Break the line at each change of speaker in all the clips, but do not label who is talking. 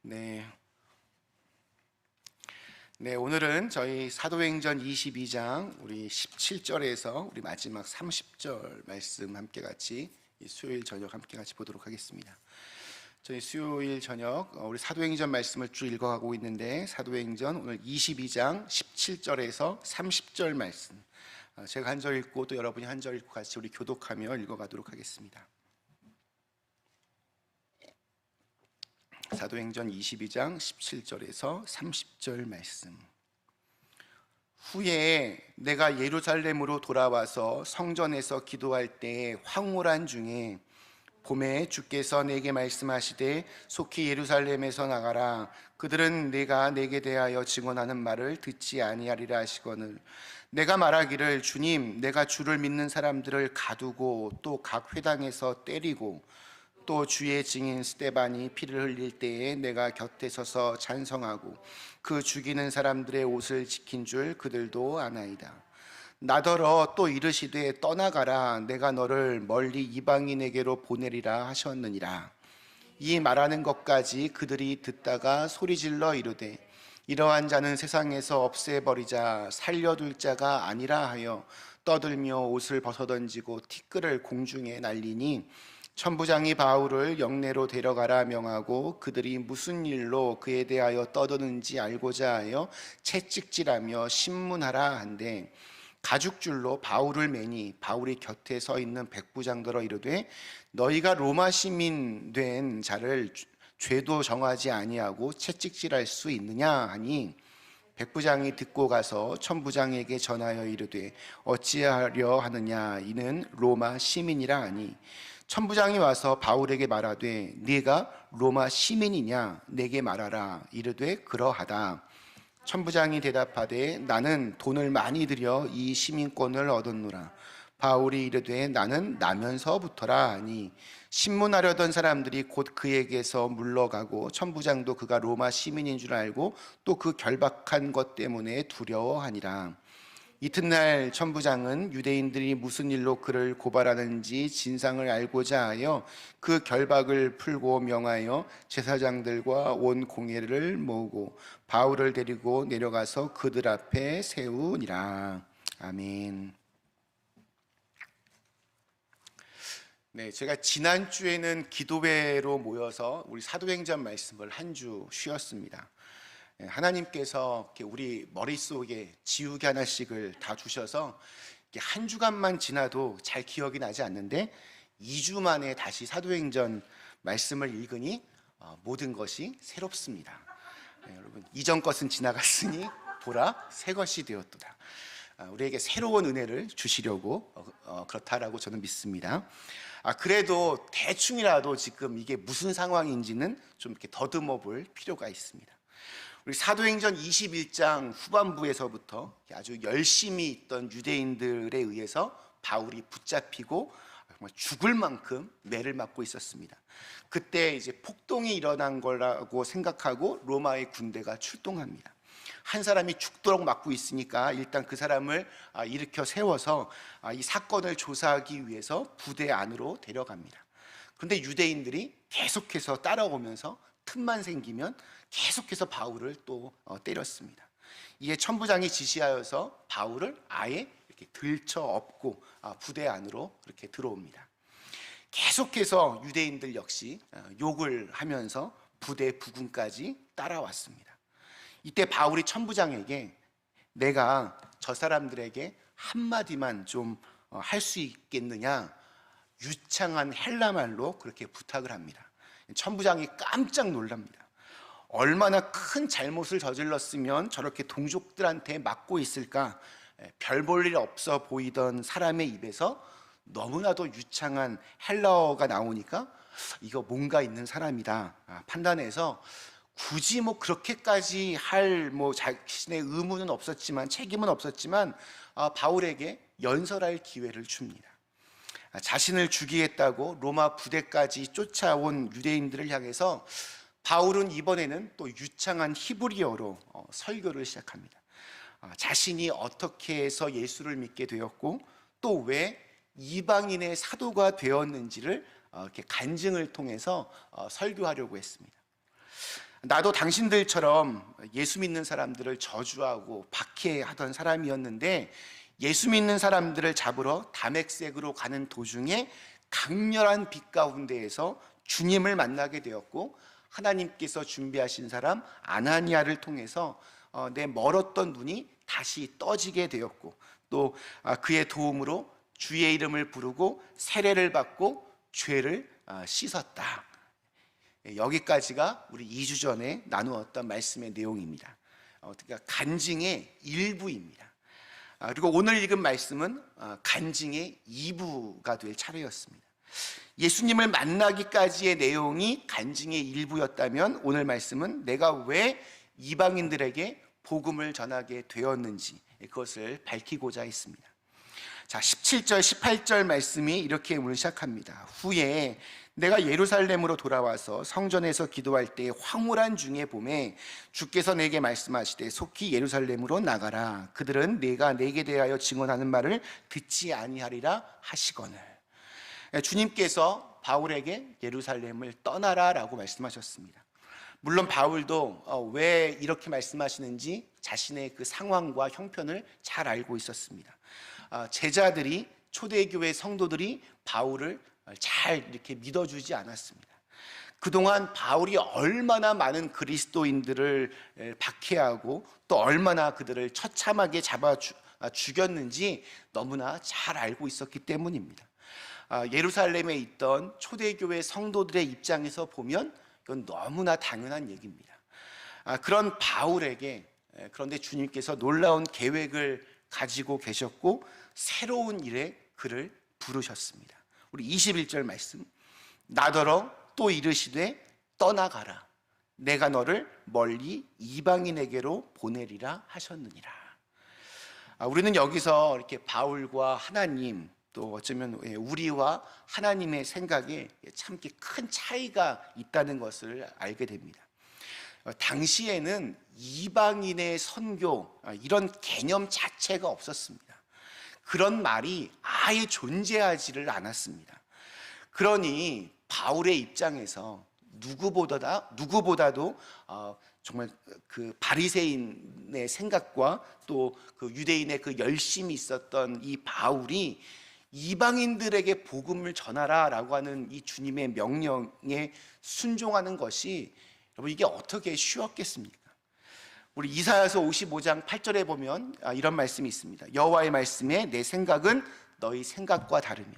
네. 오늘은 저희 사도행전 22장 우리 17절에서 우리 마지막 30절 말씀 함께 같이 수요일 저녁 함께 같이 보도록 하겠습니다. 저희 수요일 저녁 우리 사도행전 말씀을 쭉 읽어가고 있는데 사도행전 오늘 22장 17절에서 30절 말씀 제가 한 절 읽고 또 여러분이 한 절 읽고 같이 우리 교독하며 읽어가도록 하겠습니다. 사도행전 22장 17절에서 30절 말씀. 후에 내가 예루살렘으로 돌아와서 성전에서 기도할 때 황홀한 중에 봄에 주께서 내게 말씀하시되 속히 예루살렘에서 나가라. 그들은 내가 내게 대하여 증언하는 말을 듣지 아니하리라 하시거늘 내가 말하기를 주님 내가 주를 믿는 사람들을 가두고 또 각 회당에서 때리고 또 주의 증인 스데반이 피를 흘릴 때에 내가 곁에 서서 찬성하고 그 죽이는 사람들의 옷을 지킨 줄 그들도 아나이다. 나더러 또 이르시되 떠나가라. 내가 너를 멀리 이방인에게로 보내리라 하셨느니라. 이 말하는 것까지 그들이 듣다가 소리질러 이르되 이러한 자는 세상에서 없애버리자 살려둘 자가 아니라 하여 떠들며 옷을 벗어던지고 티끌을 공중에 날리니 천부장이 바울을 영내로 데려가라 명하고 그들이 무슨 일로 그에 대하여 떠드는지 알고자 하여 채찍질하며 신문하라 한데 가죽줄로 바울을 매니 바울이 곁에 서 있는 백부장들어 이르되 너희가 로마 시민 된 자를 죄도 정하지 아니하고 채찍질할 수 있느냐 하니 백부장이 듣고 가서 천부장에게 전하여 이르되 어찌하려 하느냐 이는 로마 시민이라 하니 천부장이 와서 바울에게 말하되 네가 로마 시민이냐 내게 말하라. 이르되 그러하다. 천부장이 대답하되 나는 돈을 많이 들여 이 시민권을 얻었노라. 바울이 이르되 나는 나면서부터라 하니 신문하려던 사람들이 곧 그에게서 물러가고 천부장도 그가 로마 시민인 줄 알고 또 그 결박한 것 때문에 두려워하니라. 이튿날 천부장은 유대인들이 무슨 일로 그를 고발하는지 진상을 알고자 하여 그 결박을 풀고 명하여 제사장들과 온 공회를 모으고 바울을 데리고 내려가서 그들 앞에 세우니라. 아멘. 제가 지난주에는 기도회로 모여서 우리 사도행전 말씀을 한 주 쉬었습니다. 하나님께서 우리 머릿속에 지우개 하나씩을 다 주셔서 한 주간만 지나도 잘 기억이 나지 않는데 2주 만에 다시 사도행전 말씀을 읽으니 모든 것이 새롭습니다. 여러분 이전 것은 지나갔으니 보라 새 것이 되었도다. 우리에게 새로운 은혜를 주시려고 그렇다라고 저는 믿습니다. 그래도 대충이라도 지금 이게 무슨 상황인지는 좀 이렇게 더듬어 볼 필요가 있습니다. 우리 사도행전 21장 후반부에서부터 아주 열심히 있던 유대인들에 의해서 바울이 붙잡히고 정말 죽을 만큼 매를 맞고 있었습니다. 그때 이제 폭동이 일어난 거라고 생각하고 로마의 군대가 출동합니다. 한 사람이 죽도록 맞고 있으니까 일단 그 사람을 일으켜 세워서 이 사건을 조사하기 위해서 부대 안으로 데려갑니다. 그런데 유대인들이 계속해서 따라오면서 틈만 생기면 계속해서 바울을 또 때렸습니다. 이에 천부장이 지시하여서 바울을 아예 이렇게 들쳐 업고 부대 안으로 그렇게 들어옵니다. 계속해서 유대인들 역시 욕을 하면서 부대 부군까지 따라왔습니다. 이때 바울이 천부장에게 내가 저 사람들에게 한마디만 좀 할 수 있겠느냐 유창한 헬라말로 그렇게 부탁을 합니다. 천부장이 깜짝 놀랍니다. 얼마나 큰 잘못을 저질렀으면 저렇게 동족들한테 맞고 있을까? 별 볼 일 없어 보이던 사람의 입에서 너무나도 유창한 헬라어가 나오니까 이거 뭔가 있는 사람이다 판단해서 굳이 그렇게까지 할 자신의 의무는 없었지만 책임은 없었지만 바울에게 연설할 기회를 줍니다. 자신을 죽이겠다고 로마 부대까지 쫓아온 유대인들을 향해서 바울은 이번에는 또 유창한 히브리어로 설교를 시작합니다. 자신이 어떻게 해서 예수를 믿게 되었고 또 왜 이방인의 사도가 되었는지를 이렇게 간증을 통해서 설교하려고 했습니다. 나도 당신들처럼 예수 믿는 사람들을 저주하고 박해하던 사람이었는데 예수 믿는 사람들을 잡으러 다메섹으로 가는 도중에 강렬한 빛 가운데에서 주님을 만나게 되었고 하나님께서 준비하신 사람 아나니아를 통해서 내 멀었던 눈이 다시 떠지게 되었고 또 그의 도움으로 주의 이름을 부르고 세례를 받고 죄를 씻었다. 여기까지가 우리 2주 전에 나누었던 말씀의 내용입니다. 그러니까 간증의 일부입니다. 그리고 오늘 읽은 말씀은 간증의 2부가 될 차례였습니다. 예수님을 만나기까지의 내용이 간증의 일부였다면 오늘 말씀은 내가 왜 이방인들에게 복음을 전하게 되었는지 그것을 밝히고자 했습니다. 자, 17절, 18절 말씀이 이렇게 오늘 시작합니다. 후에 내가 예루살렘으로 돌아와서 성전에서 기도할 때 황홀한 중에 봄에 주께서 내게 말씀하시되 속히 예루살렘으로 나가라. 그들은 내가 내게 대하여 증언하는 말을 듣지 아니하리라 하시거늘. 주님께서 바울에게 예루살렘을 떠나라 라고 말씀하셨습니다. 물론 바울도 왜 이렇게 말씀하시는지 자신의 그 상황과 형편을 잘 알고 있었습니다. 제자들이, 초대교회 성도들이 바울을 잘 이렇게 믿어주지 않았습니다. 그동안 바울이 얼마나 많은 그리스도인들을 박해하고 또 얼마나 그들을 처참하게 잡아 죽였는지 너무나 잘 알고 있었기 때문입니다. 예루살렘에 있던 초대교회 성도들의 입장에서 보면 이건 너무나 당연한 얘기입니다. 그런 바울에게 그런데 주님께서 놀라운 계획을 가지고 계셨고 새로운 일에 그를 부르셨습니다. 우리 21절 말씀, 나더러 또 이르시되 떠나가라. 내가 너를 멀리 이방인에게로 보내리라 하셨느니라. 우리는 여기서 이렇게 바울과 하나님 또 어쩌면 우리와 하나님의 생각에 참 큰 차이가 있다는 것을 알게 됩니다. 당시에는 이방인의 선교 이런 개념 자체가 없었습니다. 그런 말이 아예 존재하지를 않았습니다. 그러니 바울의 입장에서 누구보다도 정말 그 바리새인의 생각과 또 그 유대인의 그 열심이 있었던 이 바울이 이방인들에게 복음을 전하라라고 하는 이 주님의 명령에 순종하는 것이 여러분 이게 어떻게 쉬웠겠습니까? 우리 이사야서 55장 8절에 보면 이런 말씀이 있습니다. 여호와의 말씀에 내 생각은 너희 생각과 다르며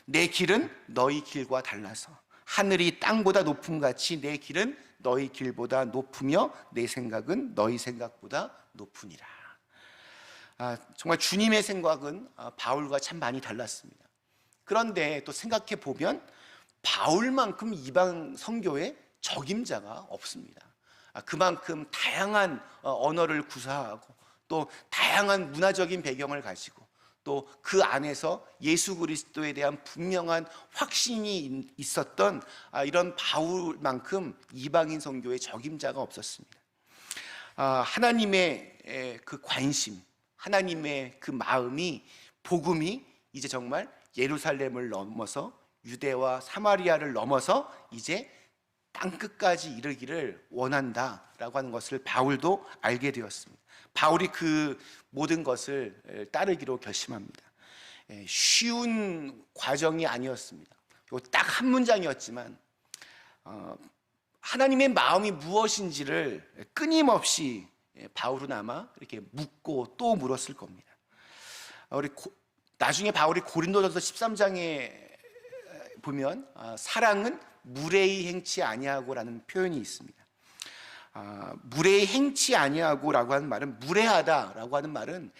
내 길은 너희 길과 달라서 하늘이 땅보다 높음같이 내 길은 너희 길보다 높으며 내 생각은 너희 생각보다 높으니라. 정말 주님의 생각은 바울과 참 많이 달랐습니다. 그런데 또 생각해 보면 바울만큼 이방 선교에 적임자가 없습니다. 그만큼 다양한 언어를 구사하고 또 다양한 문화적인 배경을 가지고 또 그 안에서 예수 그리스도에 대한 분명한 확신이 있었던 이런 바울만큼 이방인 선교에 적임자가 없었습니다. 하나님의 그 관심, 하나님의 그 마음이, 복음이 이제 정말 예루살렘을 넘어서 유대와 사마리아를 넘어서 이제 땅끝까지 이르기를 원한다라고 하는 것을 바울도 알게 되었습니다. 바울이 그 모든 것을 따르기로 결심합니다. 쉬운 과정이 아니었습니다. 딱 한 문장이었지만 하나님의 마음이 무엇인지를 끊임없이 바울은 아마 이렇게 묻고 또 물었을 겁니다. 나중에 바울이 고린도전서 13장에 보면 사랑은 무례히 행치 아니하고라는 표현이 있습니다. 무례히 행치 아니하고라고 하는 말은, 무례하다라고 하는 말은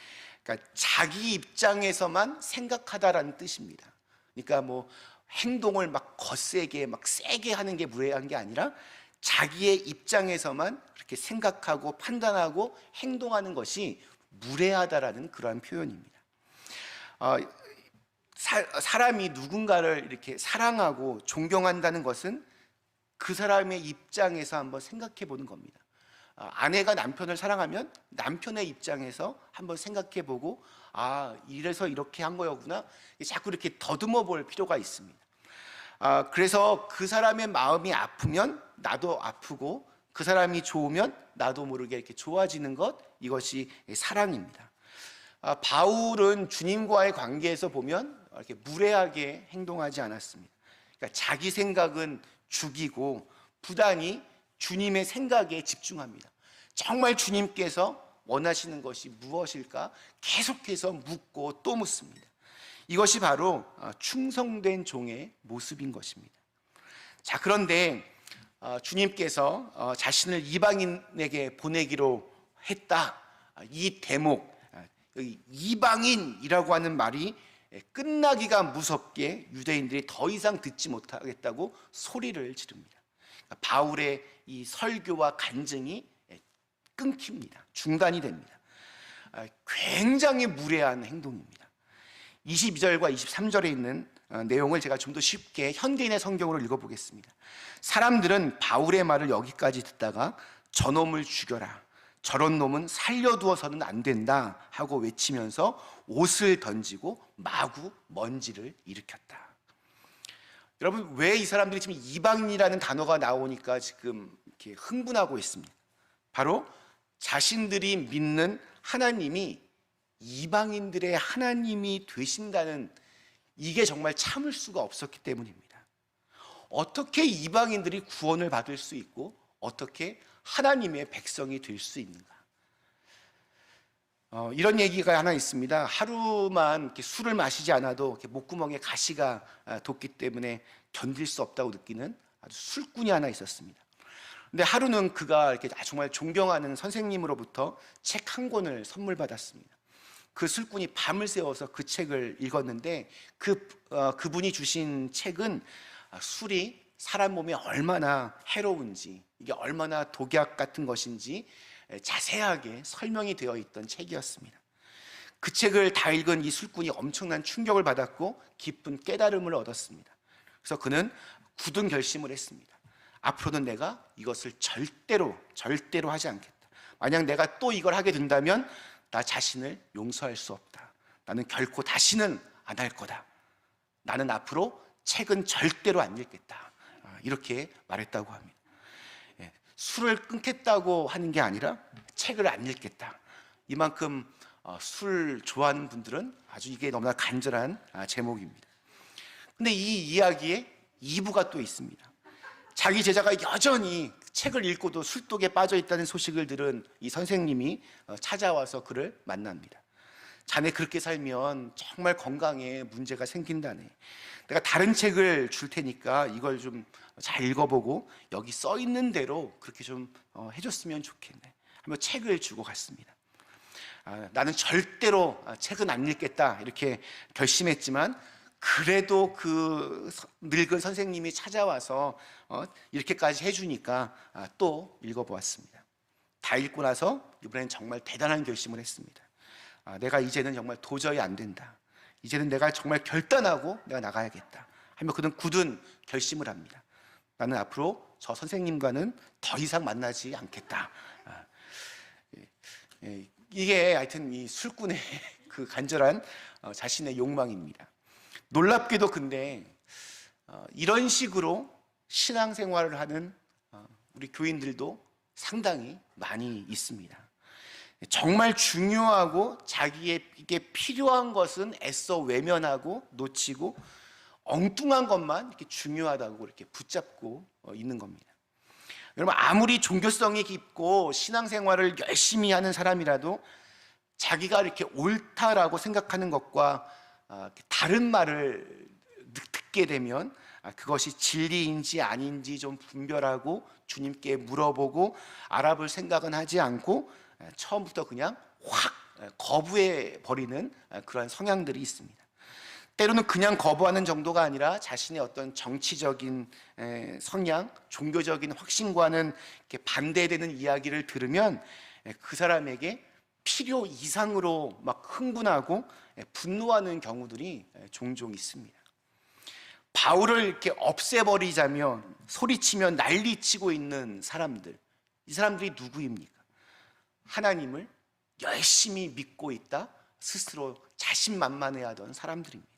그러니까 자기 입장에서만 생각하다라는 뜻입니다. 그러니까 뭐 행동을 막 거세게 막 세게 하는 게 무례한 게 아니라 자기의 입장에서만 그렇게 생각하고 판단하고 행동하는 것이 무례하다라는 그러한 표현입니다. 사람이 누군가를 이렇게 사랑하고 존경한다는 것은 그 사람의 입장에서 한번 생각해 보는 겁니다. 아내가 남편을 사랑하면 남편의 입장에서 한번 생각해 보고 이래서 이렇게 한 거였구나, 자꾸 이렇게 더듬어 볼 필요가 있습니다. 그래서 그 사람의 마음이 아프면 나도 아프고 그 사람이 좋으면 나도 모르게 이렇게 좋아지는 것, 이것이 사랑입니다. 바울은 주님과의 관계에서 보면 이렇게 무례하게 행동하지 않았습니다. 그러니까 자기 생각은 죽이고 부단히 주님의 생각에 집중합니다. 정말 주님께서 원하시는 것이 무엇일까 계속해서 묻고 또 묻습니다. 이것이 바로 충성된 종의 모습인 것입니다. 자, 그런데 주님께서 자신을 이방인에게 보내기로 했다. 이 대목, 여기 이방인이라고 하는 말이 끝나기가 무섭게 유대인들이 더 이상 듣지 못하겠다고 소리를 지릅니다. 바울의 이 설교와 간증이 끊깁니다. 중단이 됩니다. 굉장히 무례한 행동입니다. 22절과 23절에 있는 내용을 제가 좀 더 쉽게 현대인의 성경으로 읽어보겠습니다. 사람들은 바울의 말을 여기까지 듣다가 저놈을 죽여라, 저런 놈은 살려두어서는 안 된다 하고 외치면서 옷을 던지고 마구 먼지를 일으켰다. 여러분, 왜 이 사람들이 지금 이방인이라는 단어가 나오니까 지금 이렇게 흥분하고 있습니다? 바로 자신들이 믿는 하나님이 이방인들의 하나님이 되신다는, 이게 정말 참을 수가 없었기 때문입니다. 어떻게 이방인들이 구원을 받을 수 있고 어떻게 하나님의 백성이 될 수 있는가? 이런 얘기가 하나 있습니다. 하루만 이렇게 술을 마시지 않아도 이렇게 목구멍에 가시가 돋기 때문에 견딜 수 없다고 느끼는 아주 술꾼이 하나 있었습니다. 근데 하루는 그가 이렇게 정말 존경하는 선생님으로부터 책 한 권을 선물 받았습니다. 그 술꾼이 밤을 새워서 그 책을 읽었는데 그분이 주신 책은 술이 사람 몸에 얼마나 해로운지, 이게 얼마나 독약 같은 것인지 자세하게 설명이 되어 있던 책이었습니다. 그 책을 다 읽은 이 술꾼이 엄청난 충격을 받았고 깊은 깨달음을 얻었습니다. 그래서 그는 굳은 결심을 했습니다. 앞으로는 내가 이것을 절대로 하지 않겠다. 만약 내가 또 이걸 하게 된다면 나 자신을 용서할 수 없다. 나는 결코 다시는 안 할 거다. 나는 앞으로 책은 절대로 안 읽겠다. 이렇게 말했다고 합니다. 술을 끊겠다고 하는 게 아니라 책을 안 읽겠다. 이만큼 술 좋아하는 분들은 아주 이게 너무나 간절한 제목입니다. 근데 이 이야기에 2부가 또 있습니다. 자기 제자가 여전히 책을 읽고도 술독에 빠져 있다는 소식을 들은 이 선생님이 찾아와서 그를 만납니다. 자네 그렇게 살면 정말 건강에 문제가 생긴다네. 내가 다른 책을 줄 테니까 이걸 좀 잘 읽어보고 여기 써 있는 대로 그렇게 좀 해줬으면 좋겠네 하며 책을 주고 갔습니다. 나는 절대로 책은 안 읽겠다 이렇게 결심했지만 그래도 그 늙은 선생님이 찾아와서 이렇게까지 해주니까 또 읽어보았습니다. 다 읽고 나서 이번엔 정말 대단한 결심을 했습니다. 내가 이제는 정말 도저히 안 된다. 이제는 내가 정말 결단하고 내가 나가야겠다 하며 그는 굳은 결심을 합니다. 나는 앞으로 저 선생님과는 더 이상 만나지 않겠다. 이게 하여튼 이 술꾼의 그 간절한 자신의 욕망입니다. 놀랍게도 근데 이런 식으로 신앙생활을 하는 우리 교인들도 상당히 많이 있습니다. 정말 중요하고 자기에게 필요한 것은 애써 외면하고 놓치고 엉뚱한 것만 이렇게 중요하다고 이렇게 붙잡고 있는 겁니다. 여러분, 아무리 종교성이 깊고 신앙생활을 열심히 하는 사람이라도 자기가 이렇게 옳다라고 생각하는 것과 다른 말을 듣게 되면 그것이 진리인지 아닌지 좀 분별하고 주님께 물어보고 알아볼 생각은 하지 않고 처음부터 그냥 확 거부해 버리는 그런 성향들이 있습니다. 때로는 그냥 거부하는 정도가 아니라 자신의 어떤 정치적인 성향, 종교적인 확신과는 이렇게 반대되는 이야기를 들으면 그 사람에게 필요 이상으로 막 흥분하고 분노하는 경우들이 종종 있습니다. 바울을 이렇게 없애버리자며 소리치며 난리치고 있는 사람들, 이 사람들이 누구입니까? 하나님을 열심히 믿고 있다 스스로 자신만만해하던 사람들입니다.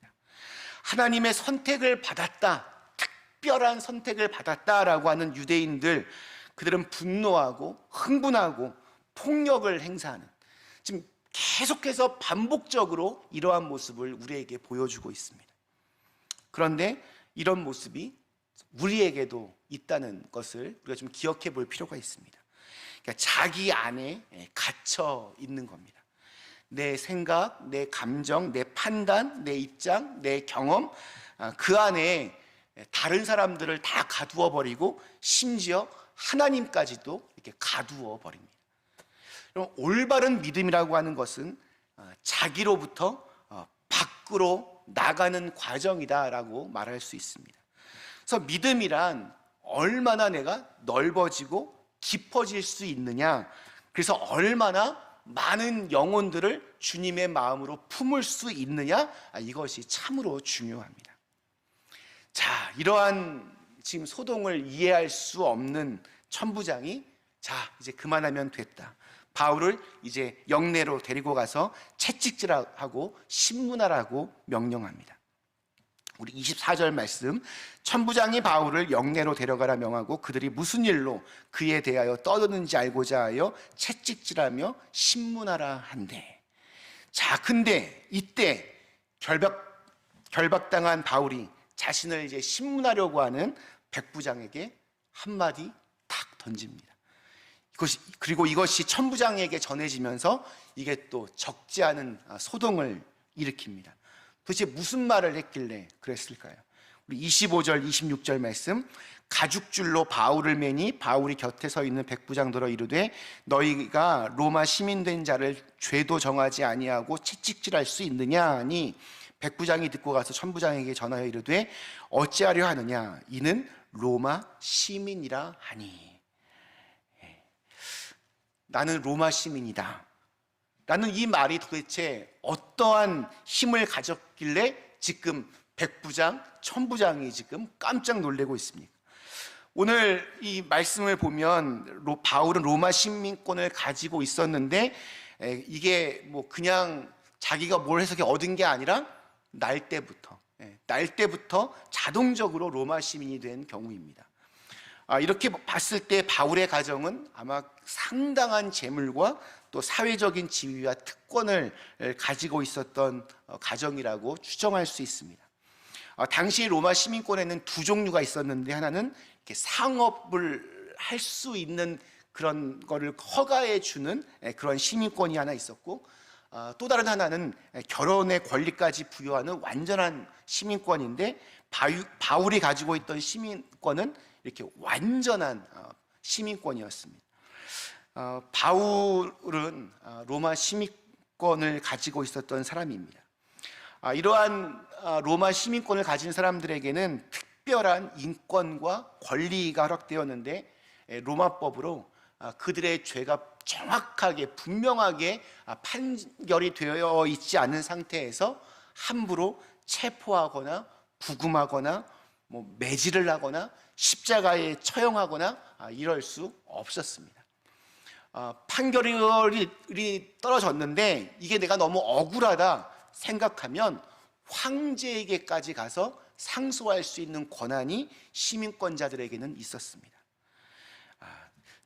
하나님의 선택을 받았다, 특별한 선택을 받았다라고 하는 유대인들, 그들은 분노하고 흥분하고 폭력을 행사하는, 지금 계속해서 반복적으로 이러한 모습을 우리에게 보여주고 있습니다. 그런데 이런 모습이 우리에게도 있다는 것을 우리가 좀 기억해 볼 필요가 있습니다. 그러니까 자기 안에 갇혀 있는 겁니다. 내 생각, 내 감정, 내 판단, 내 입장, 내 경험, 그 안에 다른 사람들을 다 가두어 버리고 심지어 하나님까지도 이렇게 가두어 버립니다. 그럼 올바른 믿음이라고 하는 것은 자기로부터 밖으로 나가는 과정이다라고 말할 수 있습니다. 그래서 믿음이란 얼마나 내가 넓어지고 깊어질 수 있느냐, 그래서 얼마나 많은 영혼들을 주님의 마음으로 품을 수 있느냐, 이것이 참으로 중요합니다. 자, 이러한 지금 소동을 이해할 수 없는 천부장이 자, 이제 그만하면 됐다. 바울을 이제 영내로 데리고 가서 채찍질하고 신문하라고 명령합니다. 우리 24절 말씀, 천부장이 바울을 영내로 데려가라 명하고 그들이 무슨 일로 그에 대하여 떠드는지 알고자 하여 채찍질하며 신문하라 한대. 자, 근데 이때 결박당한 바울이 자신을 이제 신문하려고 하는 백부장에게 한마디 탁 던집니다. 그리고 이것이 천부장에게 전해지면서 이게 또 적지 않은 소동을 일으킵니다. 도대체 무슨 말을 했길래 그랬을까요? 우리 25절, 26절 말씀, 가죽줄로 바울을 매니 바울이 곁에 서 있는 백부장들어 이르되 너희가 로마 시민된 자를 죄도 정하지 아니하고 채찍질할 수 있느냐 하니 백부장이 듣고 가서 천부장에게 전하여 이르되 어찌하려 하느냐 이는 로마 시민이라 하니. 나는 로마 시민이다 라는 이 말이 도대체 어떠한 힘을 가졌길래 지금 백부장, 천부장이 지금 깜짝 놀라고 있습니까? 오늘 이 말씀을 보면 바울은 로마 시민권을 가지고 있었는데 이게 뭐 그냥 자기가 뭘 해서 얻은 게 아니라 날 때부터 자동적으로 로마 시민이 된 경우입니다. 이렇게 봤을 때 바울의 가정은 아마 상당한 재물과 또 사회적인 지위와 특권을 가지고 있었던 가정이라고 추정할 수 있습니다. 당시 로마 시민권에는 두 종류가 있었는데 하나는 이렇게 상업을 할 수 있는 그런 거를 허가해 주는 그런 시민권이 하나 있었고 또 다른 하나는 결혼의 권리까지 부여하는 완전한 시민권인데 바울이 가지고 있던 시민권은 이렇게 완전한 시민권이었습니다. 바울은 로마 시민권을 가지고 있었던 사람입니다. 이러한 로마 시민권을 가진 사람들에게는 특별한 인권과 권리가 허락되었는데 로마법으로 그들의 죄가 정확하게 분명하게 판결이 되어 있지 않은 상태에서 함부로 체포하거나 부금하거나 매질을 하거나 십자가에 처형하거나 이럴 수 없었습니다. 판결이 떨어졌는데 이게 내가 너무 억울하다 생각하면 황제에게까지 가서 상소할 수 있는 권한이 시민권자들에게는 있었습니다.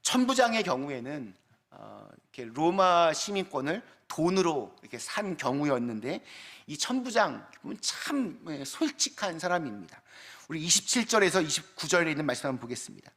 천부장의 경우에는 이렇게 로마 시민권을 돈으로 이렇게 산 경우였는데 이 천부장 참 솔직한 사람입니다. 우리 27절에서 29절에 있는 말씀 한번 보겠습니다.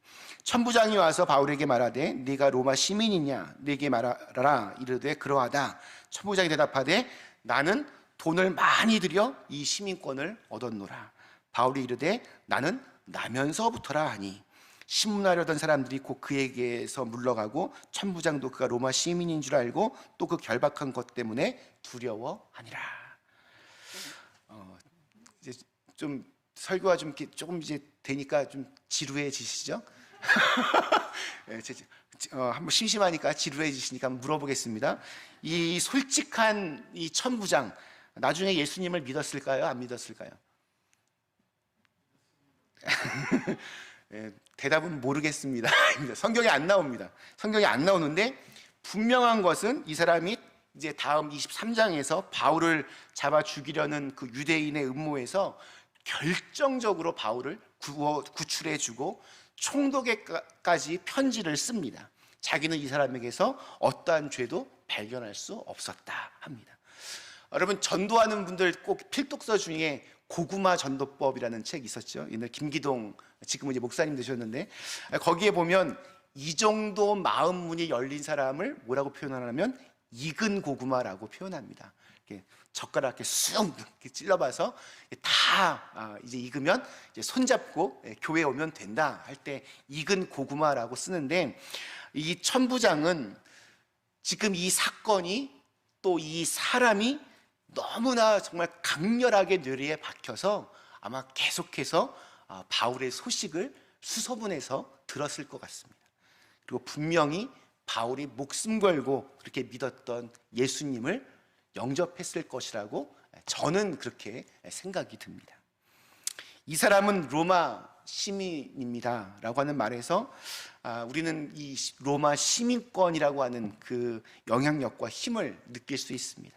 천부장이 와서 바울에게 말하되 네가 로마 시민이냐 네게 말하라 이르되 그러하다. 천부장이 대답하되 나는 돈을 많이 들여 이 시민권을 얻었노라. 바울이 이르되 나는 나면서부터라 하니 신문하려던 사람들이 곧 그에게서 물러가고 천부장도 그가 로마 시민인 줄 알고 또 그 결박한 것 때문에 두려워하니라. 이제 좀 설교가 조금 이제 되니까 좀 지루해지시죠? 한번 심심하니까 지루해지시니까 한번 물어보겠습니다. 이 솔직한 이 천부장 나중에 예수님을 믿었을까요? 안 믿었을까요? 대답은 모르겠습니다. 성경에 안 나옵니다. 성경에 안 나오는데 분명한 것은 이 사람이 이제 다음 23장에서 바울을 잡아 죽이려는 그 유대인의 음모에서 결정적으로 바울을 구출해 주고 총독에까지 편지를 씁니다. 자기는 이 사람에게서 어떠한 죄도 발견할 수 없었다 합니다. 여러분, 전도하는 분들 꼭 필독서 중에 고구마 전도법이라는 책이 있었죠. 옛날 김기동, 지금은 이제 목사님 되셨는데, 거기에 보면 이 정도 마음 문이 열린 사람을 뭐라고 표현하냐면 익은 고구마라고 표현합니다. 이렇게 젓가락 이렇게 쑥 이렇게 찔러봐서 다 이제 익으면 이제 손잡고 교회에 오면 된다 할 때 익은 고구마라고 쓰는데, 이 천부장은 지금 이 사건이 또 이 사람이 너무나 정말 강렬하게 뇌리에 박혀서 아마 계속해서 바울의 소식을 수소문해서 들었을 것 같습니다. 그리고 분명히 바울이 목숨 걸고 그렇게 믿었던 예수님을 영접했을 것이라고 저는 그렇게 생각이 듭니다. 이 사람은 로마 시민입니다 라고 하는 말에서 우리는 이 로마 시민권이라고 하는 그 영향력과 힘을 느낄 수 있습니다.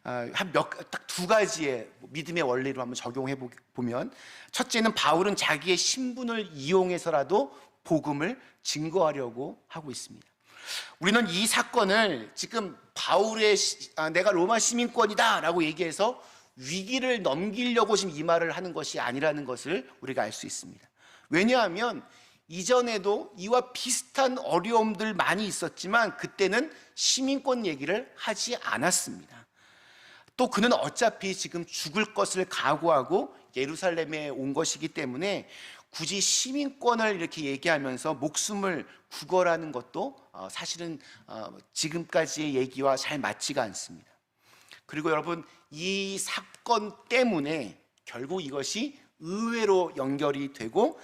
딱 두 가지의 믿음의 원리로 한번 적용해 보면, 첫째는 바울은 자기의 신분을 이용해서라도 복음을 증거하려고 하고 있습니다. 우리는 이 사건을 지금 바울의 내가 로마 시민권이다 라고 얘기해서 위기를 넘기려고 지금 이 말을 하는 것이 아니라는 것을 우리가 알 수 있습니다. 왜냐하면 이전에도 이와 비슷한 어려움들 많이 있었지만 그때는 시민권 얘기를 하지 않았습니다. 또 그는 어차피 지금 죽을 것을 각오하고 예루살렘에 온 것이기 때문에 굳이 시민권을 이렇게 얘기하면서 목숨을 구걸하는 것도 사실은 지금까지의 얘기와 잘 맞지가 않습니다. 그리고 여러분, 이 사건 때문에 결국 이것이 의회로 연결이 되고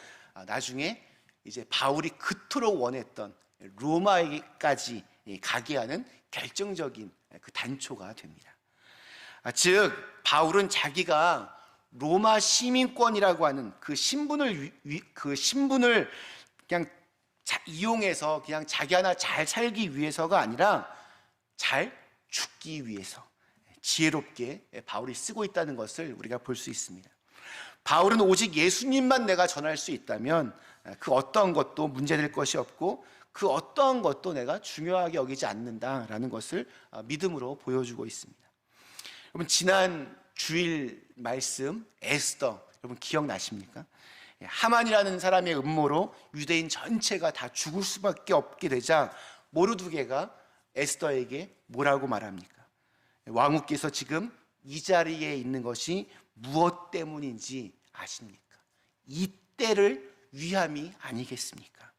나중에 이제 바울이 그토록 원했던 로마에까지 가게 하는 결정적인 그 단초가 됩니다. 즉 바울은 자기가 로마 시민권이라고 하는 그 신분을 그냥 이용해서 그냥 자기 하나 잘 살기 위해서가 아니라 잘 죽기 위해서 지혜롭게 바울이 쓰고 있다는 것을 우리가 볼 수 있습니다. 바울은 오직 예수님만 내가 전할 수 있다면 그 어떠한 것도 문제될 것이 없고 그 어떠한 것도 내가 중요하게 여기지 않는다라는 것을 믿음으로 보여주고 있습니다. 여러분, 지난 주일 말씀 에스더 여러분 기억나십니까? 하만이라는 사람의 음모로 유대인 전체가 다 죽을 수밖에 없게 되자 모르드게가 에스더에게 뭐라고 말합니까? 왕후께서 지금 이 자리에 있는 것이 무엇 때문인지 아십니까? 이때를 위함이 아니겠습니까?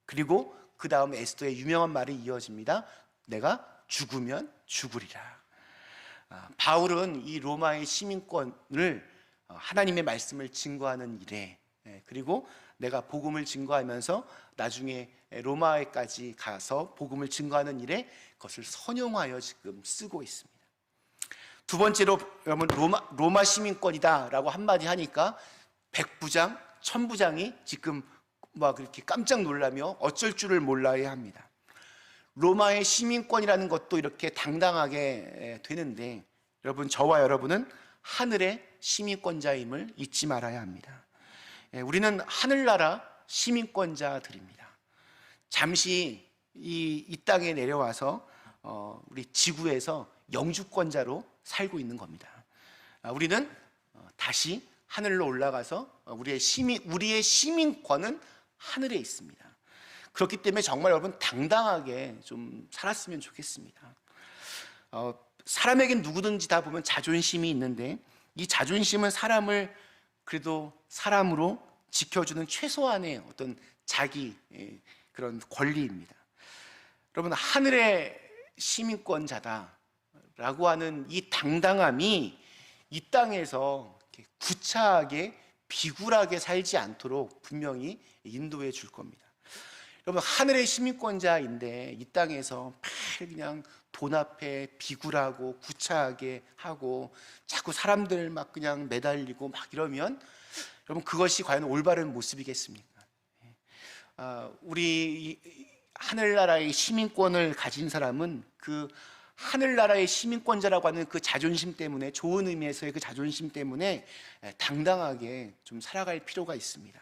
그리고 그 다음 에스더의 유명한 말이 이어집니다. 내가 죽으면 죽으리라. 바울은 이 로마의 시민권을 하나님의 말씀을 증거하는 일에, 그리고 내가 복음을 증거하면서 나중에 로마에까지 가서 복음을 증거하는 일에 그것을 선용하여 지금 쓰고 있습니다. 두 번째로 여러분, 로마 시민권이다라고 한마디 하니까 백부장, 천부장이 지금 막 그렇게 깜짝 놀라며 어쩔 줄을 몰라야 합니다. 로마의 시민권이라는 것도 이렇게 당당하게 되는데 여러분, 저와 여러분은 하늘의 시민권자임을 잊지 말아야 합니다. 우리는 하늘나라 시민권자들입니다. 잠시 이 땅에 내려와서 우리 지구에서 영주권자로 살고 있는 겁니다. 우리는 다시 하늘로 올라가서 우리의 시민권은 하늘에 있습니다. 그렇기 때문에 정말 여러분 당당하게 좀 살았으면 좋겠습니다. 사람에겐 누구든지 다 보면 자존심이 있는데 이 자존심은 사람을 그래도 사람으로 지켜주는 최소한의 어떤 자기 그런 권리입니다. 여러분, 하늘의 시민권자다라고 하는 이 당당함이 이 땅에서 구차하게 비굴하게 살지 않도록 분명히 인도해 줄 겁니다. 여러분, 하늘의 시민권자인데 이 땅에서 매일 그냥 돈 앞에 비굴하고 구차하게 하고 자꾸 사람들 막 그냥 매달리고 막 이러면 여러분, 그것이 과연 올바른 모습이겠습니까? 우리 하늘나라의 시민권을 가진 사람은 그 하늘나라의 시민권자라고 하는 그 자존심 때문에, 좋은 의미에서의 그 자존심 때문에 당당하게 좀 살아갈 필요가 있습니다.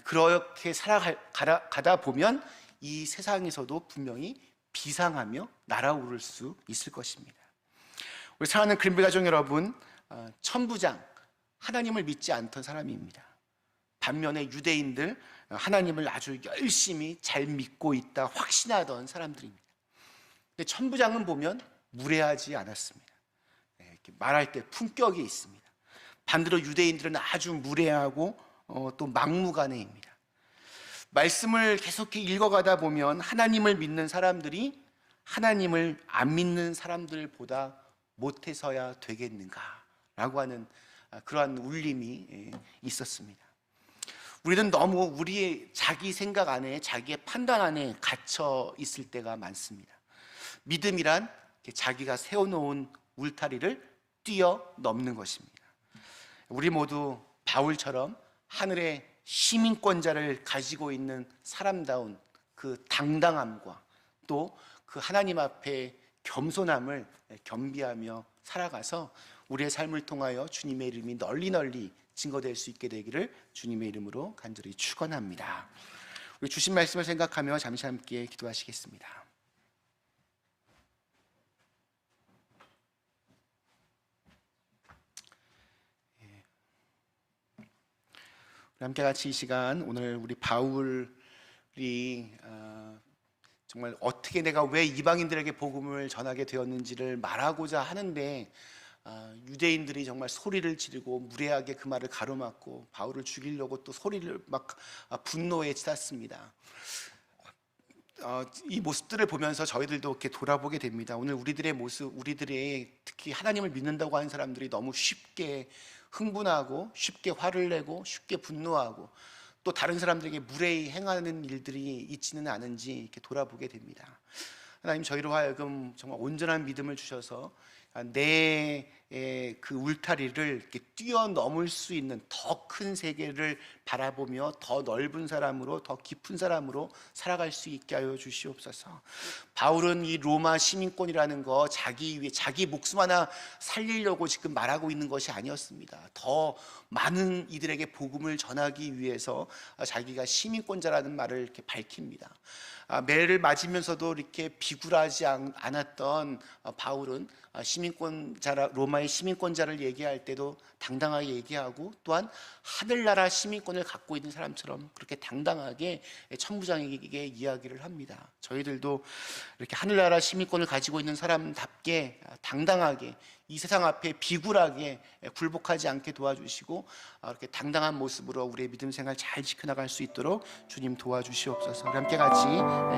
그렇게 살아가다 보면 이 세상에서도 분명히 비상하며 날아오를 수 있을 것입니다. 우리 사랑하는 그린비 가족 여러분, 천부장 하나님을 믿지 않던 사람입니다. 반면에 유대인들 하나님을 아주 열심히 잘 믿고 있다 확신하던 사람들입니다. 근데 천부장은 보면 무례하지 않았습니다. 이렇게 말할 때 품격이 있습니다. 반대로 유대인들은 아주 무례하고 또 막무가내입니다. 말씀을 계속 읽어가다 보면 하나님을 믿는 사람들이 하나님을 안 믿는 사람들보다 못해서야 되겠는가라고 하는 그러한 울림이 있었습니다. 우리는 너무 우리의 자기 생각 안에, 자기의 판단 안에 갇혀 있을 때가 많습니다. 믿음이란 자기가 세워놓은 울타리를 뛰어넘는 것입니다. 우리 모두 바울처럼 하늘의 시민권자를 가지고 있는 사람다운 그 당당함과 또 그 하나님 앞에 겸손함을 겸비하며 살아가서 우리의 삶을 통하여 주님의 이름이 널리 증거될 수 있게 되기를 주님의 이름으로 간절히 축원합니다. 우리 주신 말씀을 생각하며 잠시 함께 기도하시겠습니다. 함께 같이 이 시간 오늘 우리 바울이 정말 어떻게 내가 왜 이방인들에게 복음을 전하게 되었는지를 말하고자 하는데 유대인들이 정말 소리를 지르고 무례하게 그 말을 가로막고 바울을 죽이려고 또 소리를 막 분노에 치닫습니다. 이 모습들을 보면서 저희들도 이렇게 돌아보게 됩니다. 오늘 우리들의 모습, 우리들의 특히 하나님을 믿는다고 하는 사람들이 너무 쉽게 흥분하고 쉽게 화를 내고 쉽게 분노하고 또 다른 사람들에게 무례히 행하는 일들이 있지는 않은지 이렇게 돌아보게 됩니다. 하나님, 저희로 하여금 정말 온전한 믿음을 주셔서 내 그 울타리를 이렇게 뛰어넘을 수 있는 더 큰 세계를 바라보며 더 넓은 사람으로, 더 깊은 사람으로 살아갈 수 있게 하여 주시옵소서. 바울은 이 로마 시민권이라는 거 자기 목숨 하나 살리려고 지금 말하고 있는 것이 아니었습니다. 더 많은 이들에게 복음을 전하기 위해서 자기가 시민권자라는 말을 이렇게 밝힙니다. 매를 맞으면서도 이렇게 비굴하지 않았던 바울은 로마의 시민권자를 얘기할 때도 당당하게 얘기하고 또한 하늘나라 시민권을 갖고 있는 사람처럼 그렇게 당당하게 천부장에게 이야기를 합니다. 저희들도 이렇게 하늘나라 시민권을 가지고 있는 사람답게 당당하게 이 세상 앞에 비굴하게 굴복하지 않게 도와주시고 이렇게 당당한 모습으로 우리의 믿음 생활 잘 지켜나갈 수 있도록 주님 도와주시옵소서. 우리 함께 같이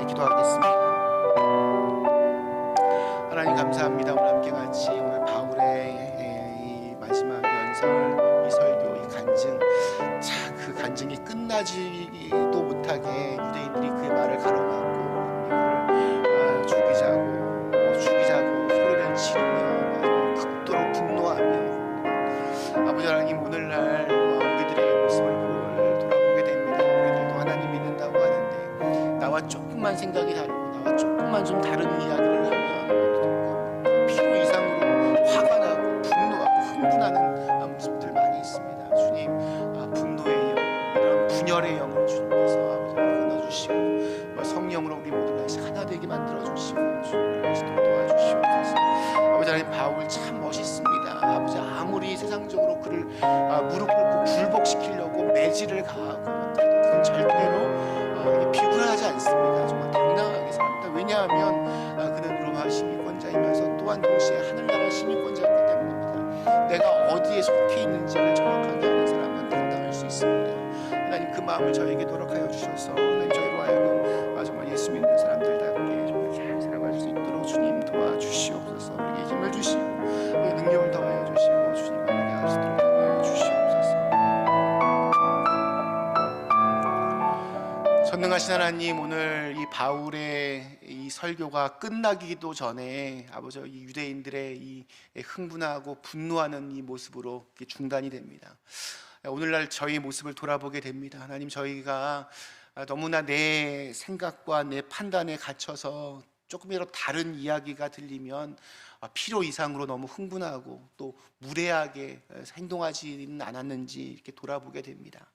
기도하겠습니다. 하나님 감사합니다. 오늘 함께 같이 오늘 바울의 이 마지막 연설, 이 설교, 이 간증, 그 간증이 끝나지도 못하게 유대인들이 그의 말을 가로막고 죽이자고 소리를 지르며 극도로 분노하며 아버지 하나님, 오늘날 우리들의 모습을 돌아보게 됩니다. 우리들도 하나님 믿는다고 하는데 나와 조금만 생각이 다르고 나와 조금만 좀 다른 이야기를 하면 필요 이상으로 화가 나고 분노하고 흥분하는 모습들 많이 있습니다. 주님, 분노의 영, 이런 분열의 영을 주님께서 아버지 끊어주시고 성령으로 우리 모두를 다시 하나 되게 만들어주시고 주님께서 도와주시옵소서. 아버지 하나님, 바울 참 멋있습니다. 아버지, 아무리 세상적으로 그를 무릎 꿇고 굴복시키려고 매질을 가하고 그건 절대로 비굴하지 않습니다. 정말 당당하게 삽니다. 왜냐하면 그는 로마 시민권자이면서 또한 동시에 하늘나라 시민권자이기 때문입니다. 내가 어디에 속해 있는지를 정확하게 아는 사람은 당당할 수 있습니다. 하나님, 그 마음을 저에게 노력하여 주셔서 하나님, 저희로 하여금 정말 예수 믿는 사람들답게 정말 잘 살아갈 수 있도록 주님 도와주시옵소서. 우리에게 힘을 주시고 능력을 더하여 주시고 주님 함께 하시도록 도와주시옵소서. 전능하신 하나님, 오늘 이 바울의 이 설교가 끝나기도 전에 아버지, 이 유대인들의 이 흥분하고 분노하는 이 모습으로 중단이 됩니다. 오늘날 저희 모습을 돌아보게 됩니다. 하나님, 저희가 너무나 내 생각과 내 판단에 갇혀서 조금이라도 다른 이야기가 들리면 필요 이상으로 너무 흥분하고 또 무례하게 행동하지는 않았는지 이렇게 돌아보게 됩니다.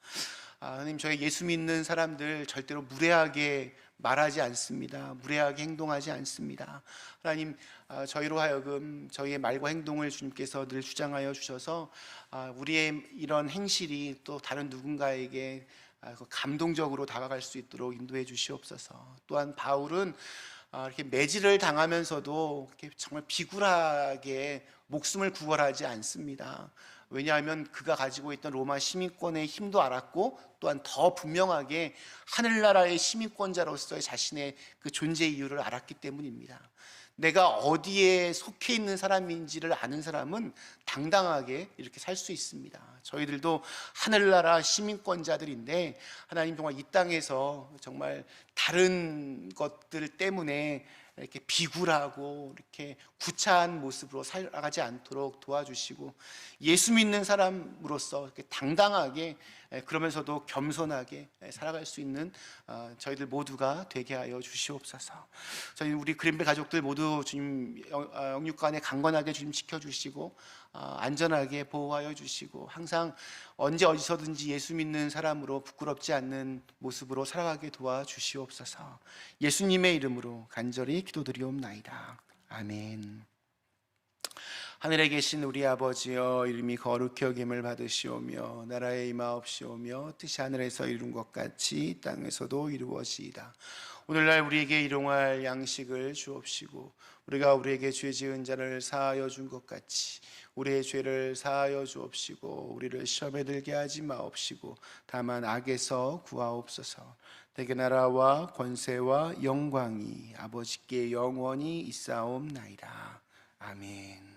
하나님, 저희 예수 믿는 사람들 절대로 무례하게 말하지 않습니다. 무례하게 행동하지 않습니다. 하나님, 저희로 하여금 저희의 말과 행동을 주님께서 늘 주장하여 주셔서 우리의 이런 행실이 또 다른 누군가에게 감동적으로 다가갈 수 있도록 인도해 주시옵소서. 또한 바울은 이렇게 매질을 당하면서도 이렇게 정말 비굴하게 목숨을 구걸하지 않습니다. 왜냐하면 그가 가지고 있던 로마 시민권의 힘도 알았고, 또한 더 분명하게 하늘나라의 시민권자로서의 자신의 그 존재 이유를 알았기 때문입니다. 내가 어디에 속해 있는 사람인지를 아는 사람은 당당하게 이렇게 살 수 있습니다. 저희들도 하늘나라 시민권자들인데, 하나님, 정말 이 땅에서 정말 다른 것들 때문에 이렇게 비굴하고 이렇게 구차한 모습으로 살아가지 않도록 도와주시고, 예수 믿는 사람으로서 이렇게 당당하게, 그러면서도 겸손하게 살아갈 수 있는 저희들 모두가 되게 하여 주시옵소서. 저희 우리 그린벨 가족들 모두 주님 영육간에 강건하게 주님 지켜주시고, 안전하게 보호하여 주시고, 항상 언제 어디서든지 예수 믿는 사람으로 부끄럽지 않는 모습으로 살아가게 도와주시옵소서. 예수님의 이름으로 간절히 기도드리옵나이다. 아멘. 하늘에 계신 우리 아버지여, 이름이 거룩히 여김을 받으시오며 나라의 임하옵시오며 뜻이 하늘에서 이룬 것 같이 땅에서도 이루어지이다. 오늘날 우리에게 일용할 양식을 주옵시고, 우리가 우리에게 죄 지은 자를 사하여 준 것 같이 우리의 죄를 사하여 주옵시고, 우리를 시험에 들게 하지 마옵시고 다만 악에서 구하옵소서. 대개 나라와 권세와 영광이 아버지께 영원히 있사옵나이다. 아멘.